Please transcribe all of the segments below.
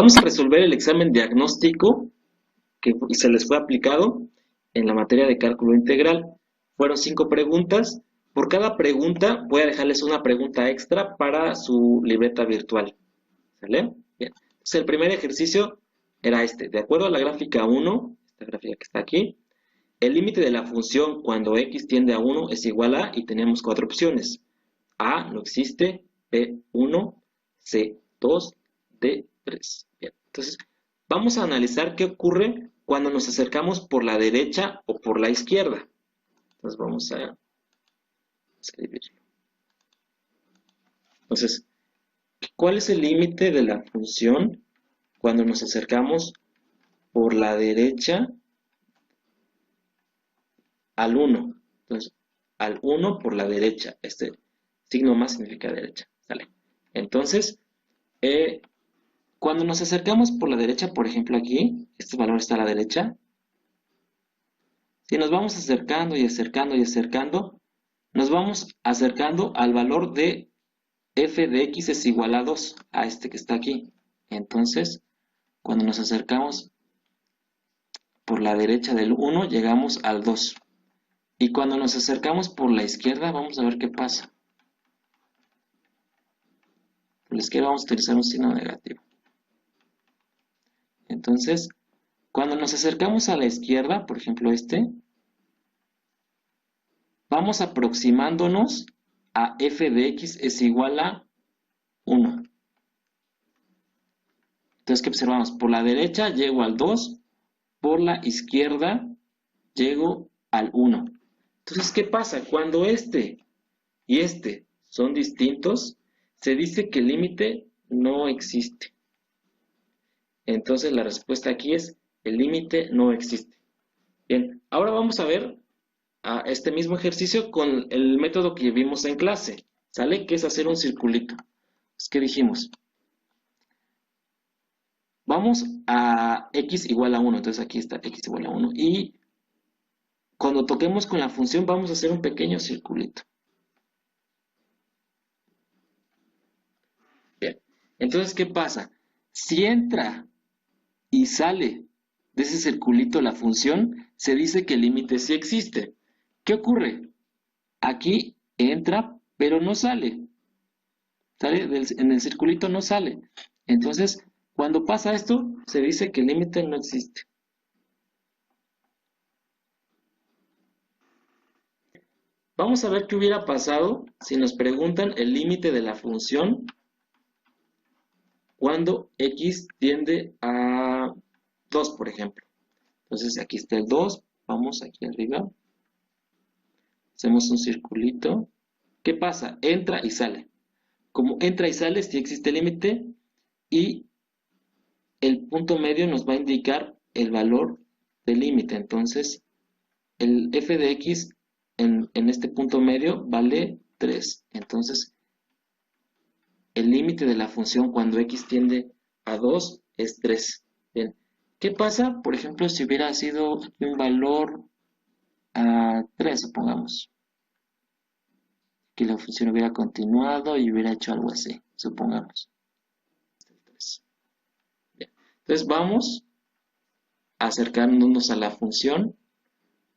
Vamos a resolver el examen diagnóstico que se les fue aplicado en la materia de cálculo integral. Fueron 5 preguntas. Por cada pregunta voy a dejarles una pregunta extra para su libreta virtual. ¿Sale? Bien. Entonces el primer ejercicio era este. De acuerdo a la gráfica 1, esta gráfica que está aquí, el límite de la función cuando x tiende a 1 es igual a, y tenemos 4 opciones. A no existe, B 1, C 2, D 3. Bien. Entonces, vamos a analizar qué ocurre cuando nos acercamos por la derecha o por la izquierda. Entonces, vamos a escribirlo. Entonces, ¿cuál es el límite de la función cuando nos acercamos por la derecha al 1? Entonces, al 1 por la derecha. Este signo más significa derecha. ¿Sale? Entonces, cuando nos acercamos por la derecha, por ejemplo aquí, este valor está a la derecha. Si nos vamos acercando y acercando y acercando, nos vamos acercando al valor de f de x es igual a 2, a este que está aquí. Entonces, cuando nos acercamos por la derecha del 1, llegamos al 2. Y cuando nos acercamos por la izquierda, vamos a ver qué pasa. Por la izquierda vamos a utilizar un signo negativo. Entonces, cuando nos acercamos a la izquierda, por ejemplo este, vamos aproximándonos a f de x es igual a 1. Entonces, ¿qué observamos? Por la derecha llego al 2, por la izquierda llego al 1. Entonces, ¿qué pasa? Cuando este y este son distintos, se dice que el límite no existe. Entonces, la respuesta aquí es, el límite no existe. Bien, ahora vamos a ver a este mismo ejercicio con el método que vimos en clase, ¿sale? Que es hacer un circulito. ¿Qué dijimos? Vamos a x igual a 1, entonces aquí está x igual a 1, y cuando toquemos con la función vamos a hacer un pequeño circulito. Bien, entonces, ¿qué pasa? Si entra y sale de ese circulito la función, se dice que el límite sí existe. ¿Qué ocurre? Aquí entra, pero no sale. ¿Sale? En el circulito no sale. Entonces, cuando pasa esto, se dice que el límite no existe. Vamos a ver qué hubiera pasado si nos preguntan el límite de la función cuando x tiende a 2, por ejemplo. Entonces, aquí está el 2, vamos aquí arriba, hacemos un circulito. ¿Qué pasa? Entra y sale. Como entra y sale, sí existe límite, y el punto medio nos va a indicar el valor del límite. Entonces, el f de x en este punto medio vale 3. Entonces, el límite de la función cuando x tiende a 2 es 3. Bien, ¿qué pasa? Por ejemplo, si hubiera sido un valor a 3, supongamos. Que la función hubiera continuado y hubiera hecho algo así, supongamos. Bien, entonces vamos acercándonos a la función,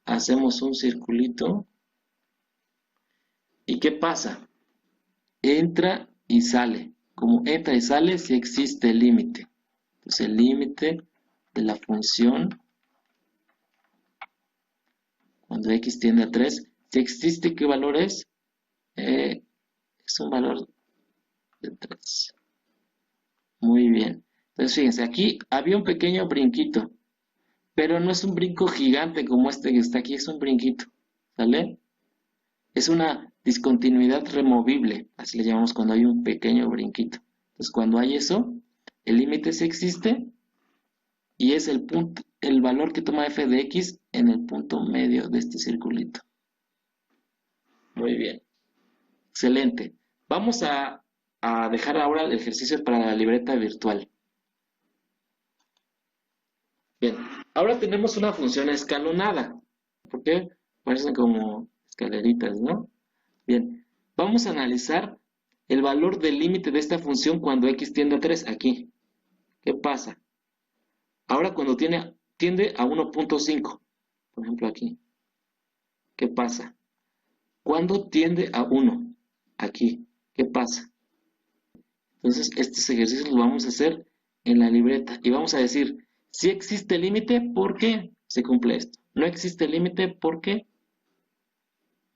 hacemos un circulito, ¿y qué pasa? Entra y sale. Como entra y sale, sí existe el límite. Entonces el límite de la función cuando x tiende a 3, si existe, ¿qué valor es? Es un valor de 3. Muy bien. Entonces fíjense, aquí había un pequeño brinquito, pero no es un brinco gigante como este que está aquí, es un brinquito, ¿sale? Es una discontinuidad removible, así le llamamos cuando hay un pequeño brinquito. Entonces cuando hay eso, el límite sí existe y es el punto, el valor que toma f de x en el punto medio de este circulito. Muy bien. Excelente. Vamos a dejar ahora el ejercicio para la libreta virtual. Bien, ahora tenemos una función escalonada. ¿Por qué? Parecen como escaleritas, ¿no? Bien, vamos a analizar el valor del límite de esta función cuando x tiende a 3, aquí. ¿Qué pasa? Ahora cuando tiende a 1.5, por ejemplo aquí, ¿qué pasa? Cuando tiende a 1, aquí, ¿qué pasa? Entonces, estos ejercicios los vamos a hacer en la libreta y vamos a decir, si existe límite, ¿por qué se cumple esto? No existe límite, ¿por qué?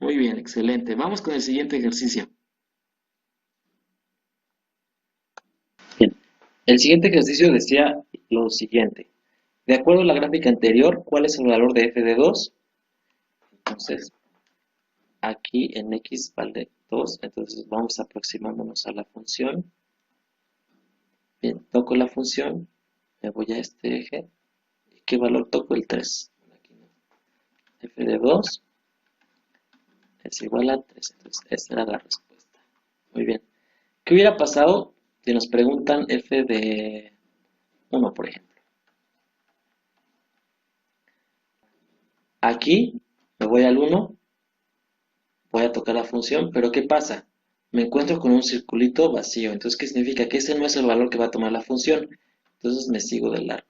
Muy bien, excelente. Vamos con el siguiente ejercicio. Bien, el siguiente ejercicio decía lo siguiente. De acuerdo a la gráfica anterior, ¿cuál es el valor de f de 2? Entonces, aquí en x vale 2, entonces vamos aproximándonos a la función. Bien, toco la función, me voy a este eje. ¿Y qué valor toco? El 3. Aquí no. F de 2 es igual a 3. Entonces, esa era la respuesta. Muy bien. ¿Qué hubiera pasado si nos preguntan f de 1, por ejemplo? Aquí me voy al 1, voy a tocar la función, pero ¿qué pasa? Me encuentro con un circulito vacío. Entonces, ¿qué significa? Que ese no es el valor que va a tomar la función. Entonces, me sigo de largo.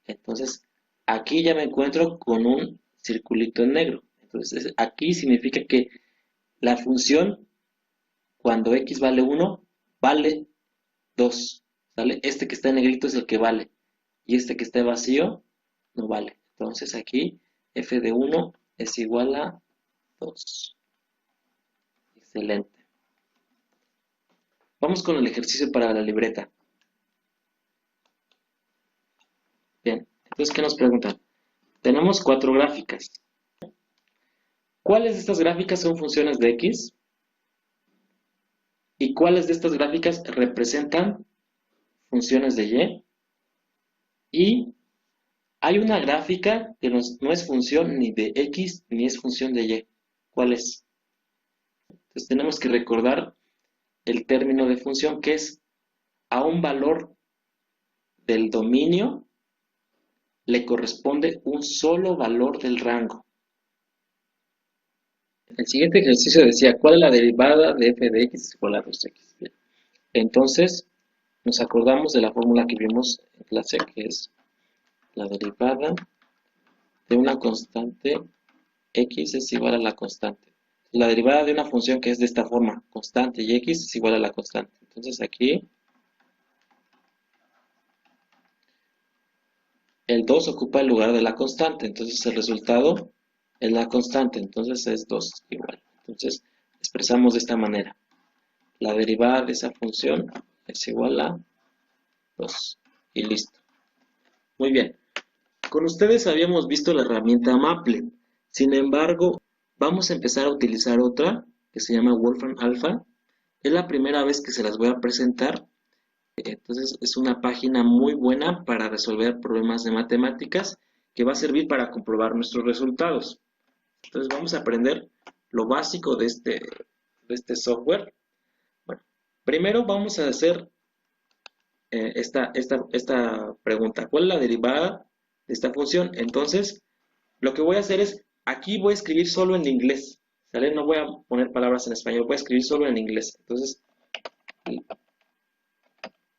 Entonces, aquí ya me encuentro con un circulito en negro. Entonces, aquí significa que la función, cuando x vale 1, vale 2. ¿Sale? Este que está en negrito es el que vale. Y este que está vacío, no vale. Entonces, aquí, f de 1 es igual a 2. Excelente. Vamos con el ejercicio para la libreta. Bien, entonces, ¿qué nos preguntan? Tenemos 4 gráficas. ¿Cuáles de estas gráficas son funciones de x? ¿Y cuáles de estas gráficas representan funciones de y? Y hay una gráfica que no es función ni de x ni es función de y. ¿Cuál es? Entonces tenemos que recordar el término de función, que es a un valor del dominio le corresponde un solo valor del rango. El siguiente ejercicio decía, ¿cuál es la derivada de f de x igual a 2x? Bien. Entonces, nos acordamos de la fórmula que vimos en clase, que es la derivada de una constante x es igual a la constante. La derivada de una función que es de esta forma, constante, y x es igual a la constante. Entonces aquí el 2 ocupa el lugar de la constante, entonces el resultado es la constante, entonces es 2 igual. Entonces expresamos de esta manera. La derivada de esa función es igual a 2 y listo. Muy bien. Con ustedes habíamos visto la herramienta Maple. Sin embargo, vamos a empezar a utilizar otra que se llama Wolfram Alpha. Es la primera vez que se las voy a presentar. Entonces es una página muy buena para resolver problemas de matemáticas que va a servir para comprobar nuestros resultados. Entonces vamos a aprender lo básico de este software. Bueno, primero vamos a hacer esta pregunta. ¿Cuál es la derivada de esta función? Entonces, lo que voy a hacer es, aquí voy a escribir solo en inglés. ¿Sale? No voy a poner palabras en español, voy a escribir solo en inglés. Entonces,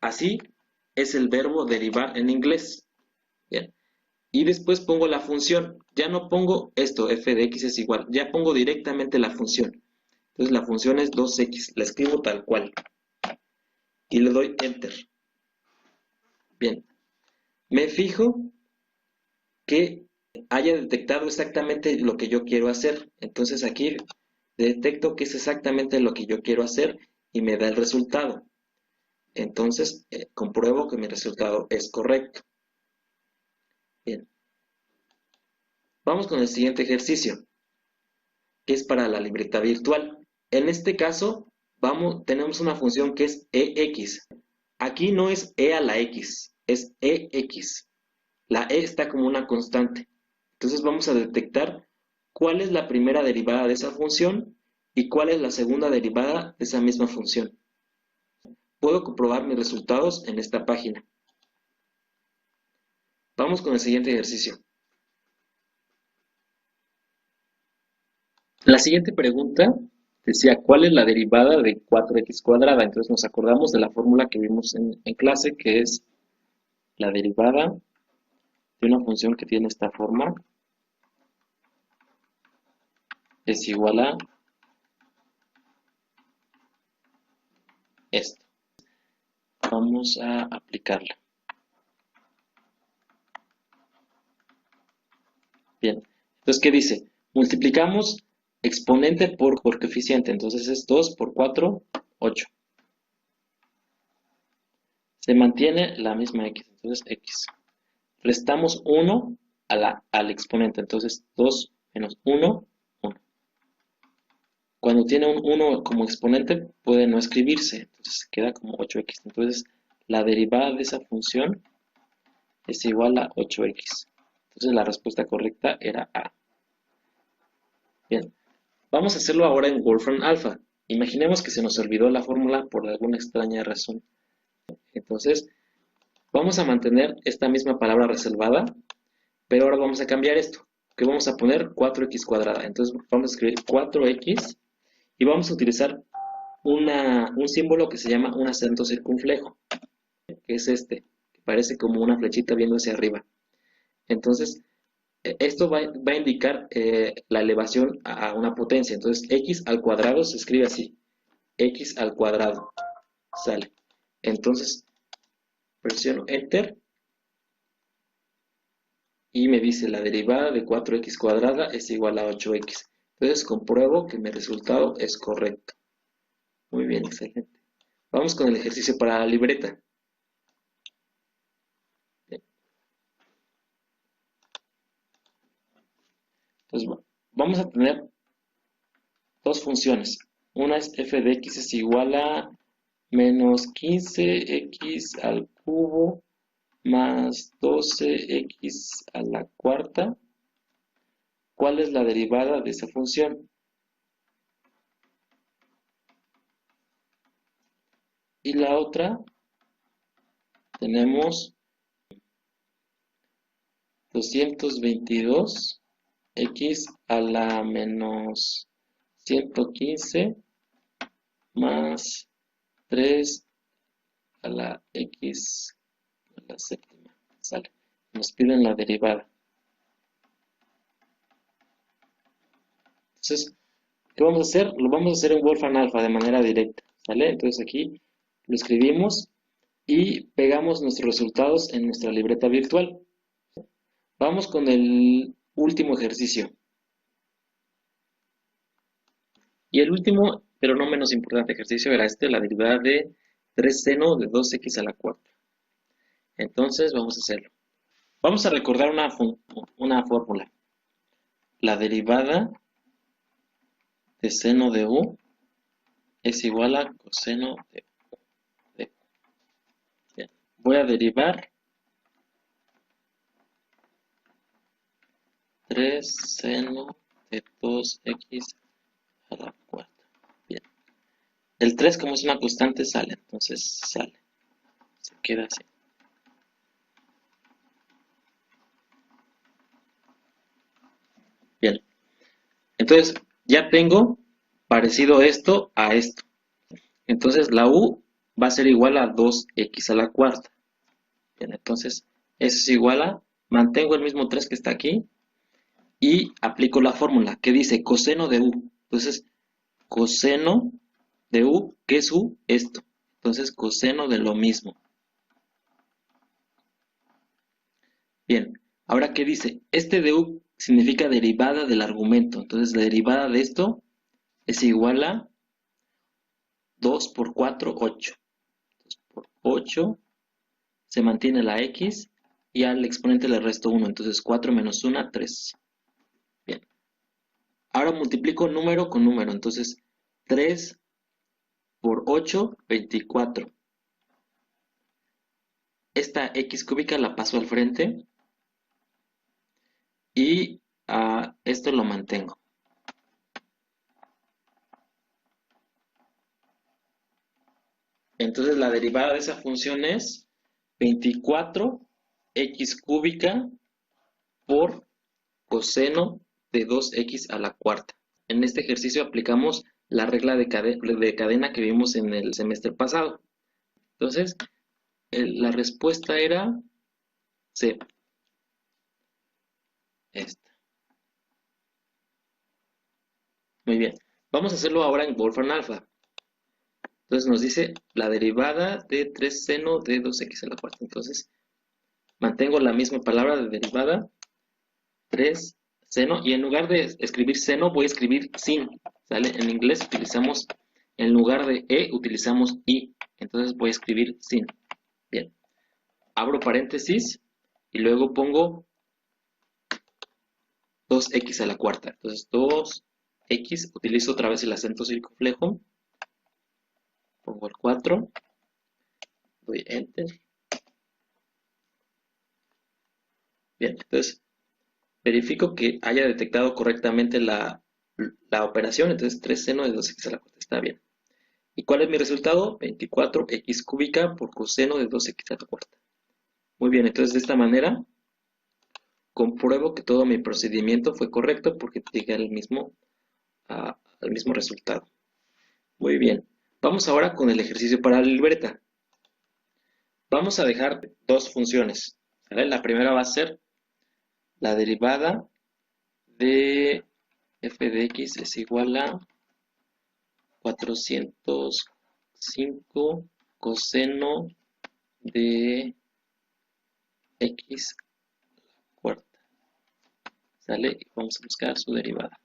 así es el verbo derivar en inglés. Bien. Y después pongo la función. Ya no pongo esto, f de x es igual. Ya pongo directamente la función. Entonces la función es 2x. La escribo tal cual. Y le doy enter. Bien. Me fijo que haya detectado exactamente lo que yo quiero hacer. Entonces aquí detecto que es exactamente lo que yo quiero hacer y me da el resultado. Entonces compruebo que mi resultado es correcto. Bien. Vamos con el siguiente ejercicio, que es para la libreta virtual. En este caso, tenemos una función que es ex. Aquí no es e a la x, es ex. La e está como una constante. Entonces vamos a detectar cuál es la primera derivada de esa función y cuál es la segunda derivada de esa misma función. Puedo comprobar mis resultados en esta página. Vamos con el siguiente ejercicio. La siguiente pregunta decía, ¿cuál es la derivada de 4x cuadrada? Entonces nos acordamos de la fórmula que vimos en clase, que es la derivada de una función que tiene esta forma es igual a esto. Vamos a aplicarla. Bien, entonces, ¿qué dice? Multiplicamos exponente por coeficiente, entonces es 2 por 4, 8. Se mantiene la misma x, entonces x. Restamos 1 al exponente, entonces 2 menos 1, 1. Cuando tiene un 1 como exponente puede no escribirse, entonces queda como 8x. Entonces la derivada de esa función es igual a 8x. Entonces la respuesta correcta era A. Bien, vamos a hacerlo ahora en Wolfram Alpha. Imaginemos que se nos olvidó la fórmula por alguna extraña razón. Entonces, vamos a mantener esta misma palabra reservada, pero ahora vamos a cambiar esto, que vamos a poner 4x cuadrada. Entonces vamos a escribir 4x y vamos a utilizar un símbolo que se llama un acento circunflejo, que es este, que parece como una flechita viendo hacia arriba. Entonces, esto va a indicar la elevación a una potencia. Entonces, x al cuadrado se escribe así, x al cuadrado, sale. Entonces, presiono Enter y me dice la derivada de 4x cuadrada es igual a 8x. Entonces, compruebo que mi resultado es correcto. Muy bien, excelente. Vamos con el ejercicio para la libreta. Entonces, vamos a tener dos funciones. Una es f de x es igual a menos 15x al cubo más 12x a la cuarta. ¿Cuál es la derivada de esa función? Y la otra, tenemos 222x a la menos 115 más 3 a la x a la séptima. Sale. Nos piden la derivada. Entonces, ¿qué vamos a hacer? Lo vamos a hacer en Wolfram Alpha de manera directa. ¿Sale? Entonces aquí lo escribimos y pegamos nuestros resultados en nuestra libreta virtual. Vamos con el último ejercicio. Y el último, pero no menos importante ejercicio, era la derivada de 3 seno de 2x a la cuarta. Entonces vamos a hacerlo. Vamos a recordar una fórmula. La derivada de seno de u es igual a coseno de u. Bien. Voy a derivar 3 seno de 2x a la cuarta. Bien. El 3 como es una constante sale, entonces sale. Se queda así. Bien. Entonces ya tengo parecido esto a esto. Entonces la u va a ser igual a 2x a la cuarta. Bien, entonces eso es igual a, mantengo el mismo 3 que está aquí y aplico la fórmula que dice coseno de u. Entonces, coseno de u, ¿qué es u? Esto. Entonces, coseno de lo mismo. Bien, ahora ¿qué dice? Este de u significa derivada del argumento. Entonces, la derivada de esto es igual a 2 por 4, 8. 2 por 8 se mantiene la x y al exponente le resto 1. Entonces, 4 menos 1, 3. Bien. Ahora multiplico número con número. Entonces, 3 por 8, 24. Esta x cúbica la paso al frente y esto lo mantengo. Entonces la derivada de esa función es 24x cúbica por coseno de 2x a la cuarta. En este ejercicio aplicamos la regla de cadena que vimos en el semestre pasado. Entonces, la respuesta era C. Esta. Muy bien. Vamos a hacerlo ahora en Wolfram Alpha. Entonces nos dice la derivada de 3 seno de 2x a la cuarta. Entonces, mantengo la misma palabra de derivada, 3 seno, y en lugar de escribir seno voy a escribir sin, ¿sale? En inglés utilizamos, en lugar de utilizamos i, entonces voy a escribir sin. Bien, abro paréntesis y luego pongo 2x a la cuarta. Entonces 2x, utilizo otra vez el acento circunflejo, pongo el 4, doy enter. Bien, entonces verifico que haya detectado correctamente la operación, entonces 3 seno de 2x a la cuarta, está bien. ¿Y cuál es mi resultado? 24x cúbica por coseno de 2x a la cuarta. Muy bien, entonces de esta manera compruebo que todo mi procedimiento fue correcto porque llegué al mismo resultado. Muy bien, vamos ahora con el ejercicio para la libreta. Vamos a dejar dos funciones, ¿vale? La primera va a ser la derivada de f de x es igual a 405 coseno de x cuarta. ¿Sale? Y vamos a buscar su derivada.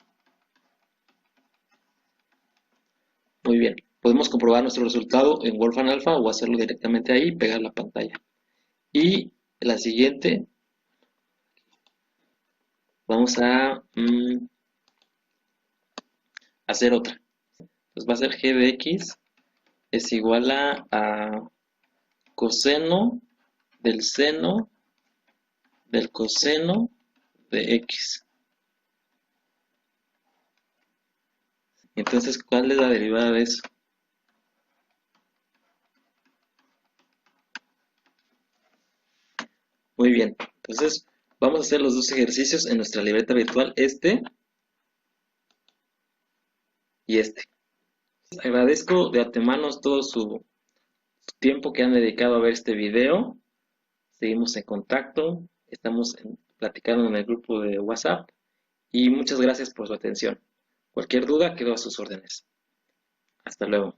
Muy bien. Podemos comprobar nuestro resultado en Wolfram Alpha o hacerlo directamente ahí y pegar la pantalla. Y la siguiente, vamos a hacer otra. Entonces va a ser g de x es igual a coseno del seno del coseno de x. Entonces, ¿cuál es la derivada de eso? Muy bien. Entonces, vamos a hacer los dos ejercicios en nuestra libreta virtual, este y este. Agradezco de antemano todo su tiempo que han dedicado a ver este video. Seguimos en contacto, estamos platicando en el grupo de WhatsApp y muchas gracias por su atención. Cualquier duda quedo a sus órdenes. Hasta luego.